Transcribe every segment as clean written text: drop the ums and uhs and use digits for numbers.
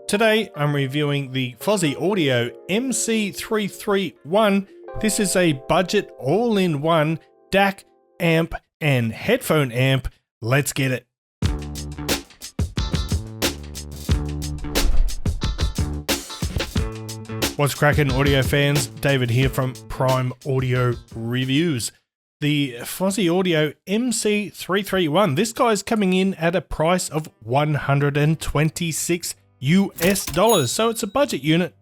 Today I'm reviewing the Fosi Audio MC331. This is a budget all-in-one DAC, amp and headphone amp. Let's get it. What's cracking, audio fans? David here from Prime Audio Reviews. The Fosi Audio MC331. This guy's coming in at a price of $126 US. So it's a budget unit.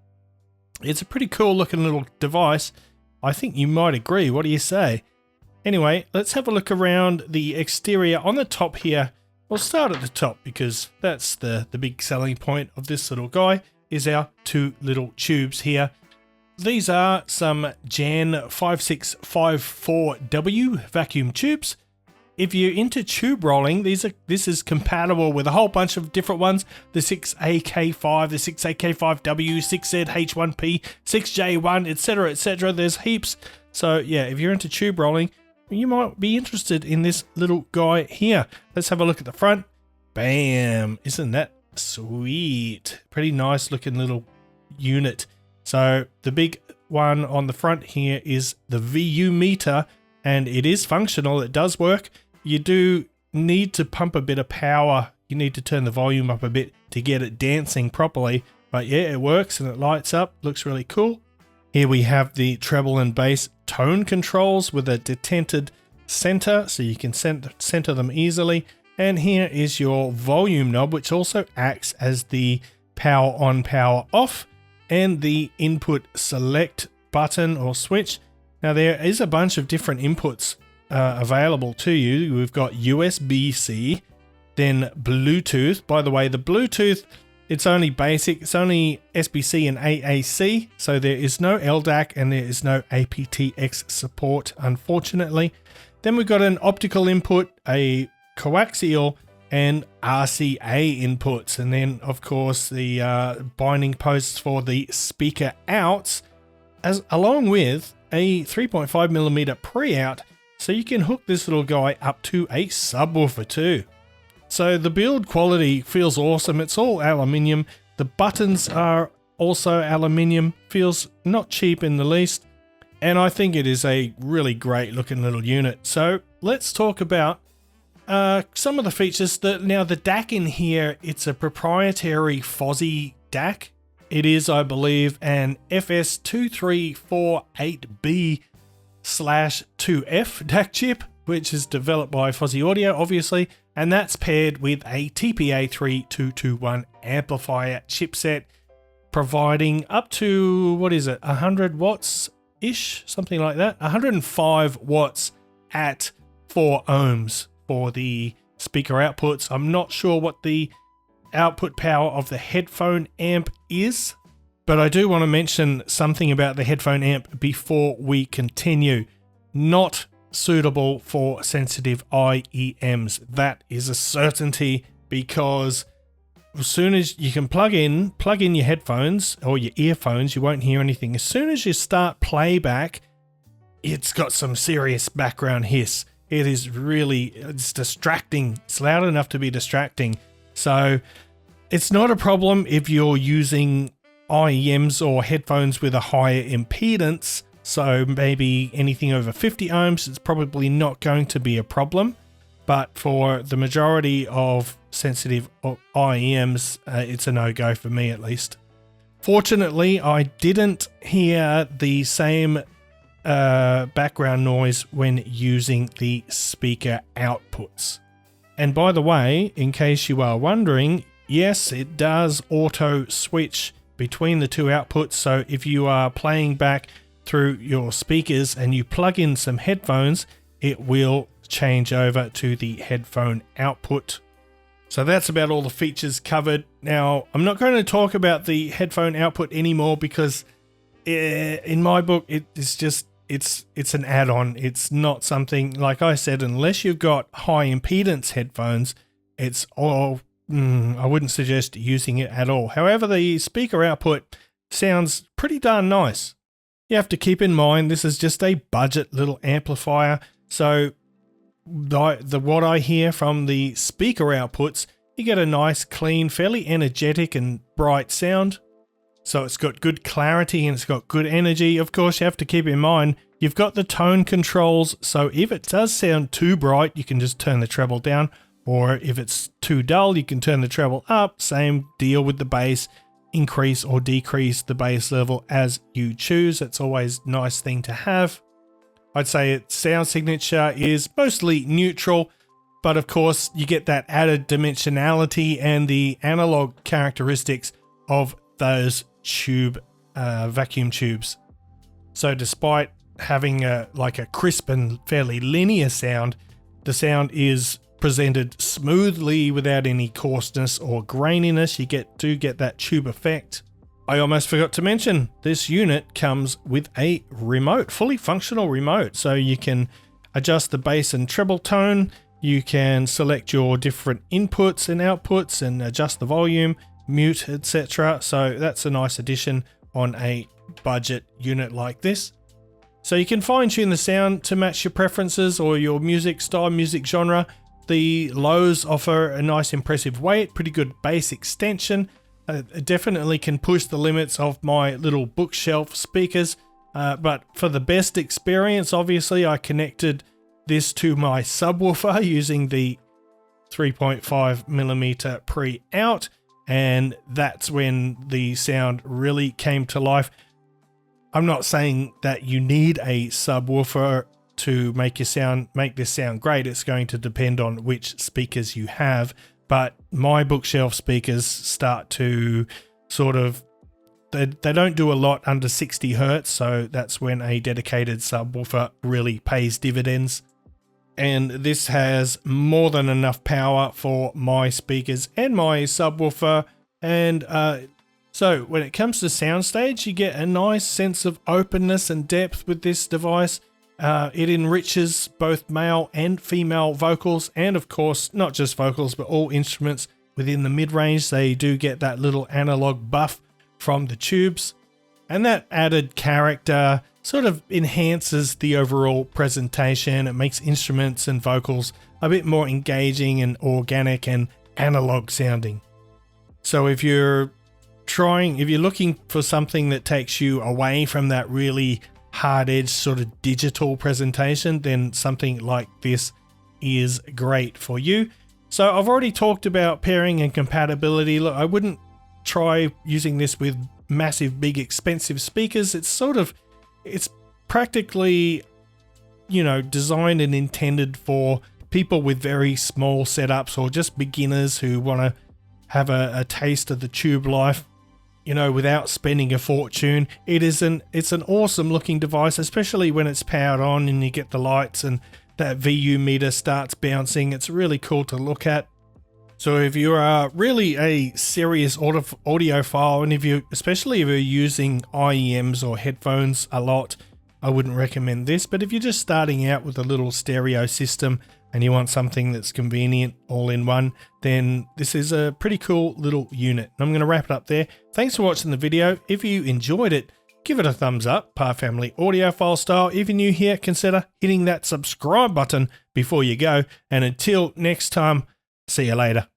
It's a pretty cool looking little device. I think you might agree. What do you say? Anyway, let's have a look around the exterior. On the top here, we'll start at the top because that's the big selling point of this little guy, is our two little tubes here. These are some Jan 5654W vacuum tubes. If you're into tube rolling, this is compatible with a whole bunch of different ones. The 6AK5, the 6AK5W, 6ZH1P, 6J1, etc, etc. There's heaps. So yeah, if you're into tube rolling, you might be interested in this little guy here. Let's have a look at the front. Bam! Isn't that sweet? Pretty nice looking little unit. So the big one on the front here is the VU meter, and it is functional. It does work. You do need to pump a bit of power. You need to turn the volume up a bit to get it dancing properly. But yeah, it works and it lights up. Looks really cool. Here we have the treble and bass tone controls with a detented center, so you can center them easily. And here is your volume knob, which also acts as the power on, power off, and the input select button or switch. Now there is a bunch of different inputs available to you. We've got USB-C, then Bluetooth. By the way, the Bluetooth, it's only basic. It's only SBC and AAC, so there is no LDAC and there is no aptX support, unfortunately. Then we've got an optical input, a coaxial, and RCA inputs, and then of course the binding posts for the speaker outs, along with a 3.5mm pre-out, so you can hook this little guy up to a subwoofer too. So the build quality feels awesome. It's all aluminium. The buttons are also aluminium. Feels not cheap in the least, and I think it is a really great looking little unit. So let's talk about some of the features. Now the DAC in here, it's a proprietary Fosi DAC. It is, I believe, an FS2348B/2F DAC chip, which is developed by Fosi Audio, obviously, and that's paired with a TPA3221 amplifier chipset, providing up to, 100 watts-ish, something like that, 105 watts at 4 ohms for the speaker outputs. I'm not sure what the output power of the headphone amp is, but I do want to mention something about the headphone amp before we continue. Not suitable for sensitive IEMs. That is a certainty, because as soon as you can plug in your headphones or your earphones, you won't hear anything. As soon as you start playback, it's got some serious background hiss. It is it's distracting. It's loud enough to be distracting. So it's not a problem if you're using IEMs or headphones with a higher impedance. So maybe anything over 50 ohms, it's probably not going to be a problem. But for the majority of sensitive IEMs, it's a no-go for me, at least. Fortunately, I didn't hear the same background noise when using the speaker outputs. And by the way, in case you are wondering, yes, it does auto switch between the two outputs. So if you are playing back through your speakers and you plug in some headphones, it will change over to the headphone output. So that's about all the features covered. Now, I'm not going to talk about the headphone output anymore because in my book, it's an add-on. It's not something, like I said, unless you've got high impedance headphones, it's all, I wouldn't suggest using it at all. However, the speaker output sounds pretty darn nice. You have to keep in mind, this is just a budget little amplifier. So what I hear from the speaker outputs you get a nice, clean, fairly energetic and bright sound. So it's got good clarity and it's got good energy. Of course, you have to keep in mind, you've got the tone controls. So if it does sound too bright, you can just turn the treble down. Or if it's too dull, you can turn the treble up. Same deal with the bass. Increase or decrease the bass level as you choose. It's always a nice thing to have. I'd say its sound signature is mostly neutral, but of course you get that added dimensionality and the analog characteristics of those vacuum tubes. So despite having a crisp and fairly linear sound, the sound is presented smoothly without any coarseness or graininess. You get that tube effect. I almost forgot to mention, this unit comes with a remote, fully functional remote. So you can adjust the bass and treble tone. You can select your different inputs and outputs and adjust the volume, mute, etc. So that's a nice addition on a budget unit like this. So you can fine tune the sound to match your preferences or your music style, music genre. The lows offer a nice impressive weight, pretty good bass extension. It definitely can push the limits of my little bookshelf speakers. But for the best experience, obviously I connected this to my subwoofer using the 3.5mm pre-out, and that's when the sound really came to life. I'm not saying that you need a subwoofer to make this sound great. It's going to depend on which speakers you have, but my bookshelf speakers start to sort of, they don't do a lot under 60 Hertz, so that's when a dedicated subwoofer really pays dividends. And this has more than enough power for my speakers and my subwoofer. And so when it comes to soundstage, you get a nice sense of openness and depth with this device. It enriches both male and female vocals, and of course, not just vocals, but all instruments within the mid-range. They do get that little analog buff from the tubes, and that added character sort of enhances the overall presentation. It makes instruments and vocals a bit more engaging and organic and analog sounding. So if you're looking for something that takes you away from that really hard-edged sort of digital presentation, then something like this is great for you. So I've already talked about pairing and compatibility. Look, I wouldn't try using this with massive, big, expensive speakers. It's practically, designed and intended for people with very small setups or just beginners who want to have a taste of the tube life, without spending a fortune. It's an awesome looking device, especially when it's powered on and you get the lights and that VU meter starts bouncing. It's really cool to look at. So if you are really a serious audiophile, and especially if you're using IEMs or headphones a lot, I wouldn't recommend this. But if you're just starting out with a little stereo system and you want something that's convenient all in one, then this is a pretty cool little unit. I'm going to wrap it up there. Thanks for watching the video. If you enjoyed it, give it a thumbs up, Par Family Audiophile style. If you're new here, consider hitting that subscribe button before you go. And until next time, see you later.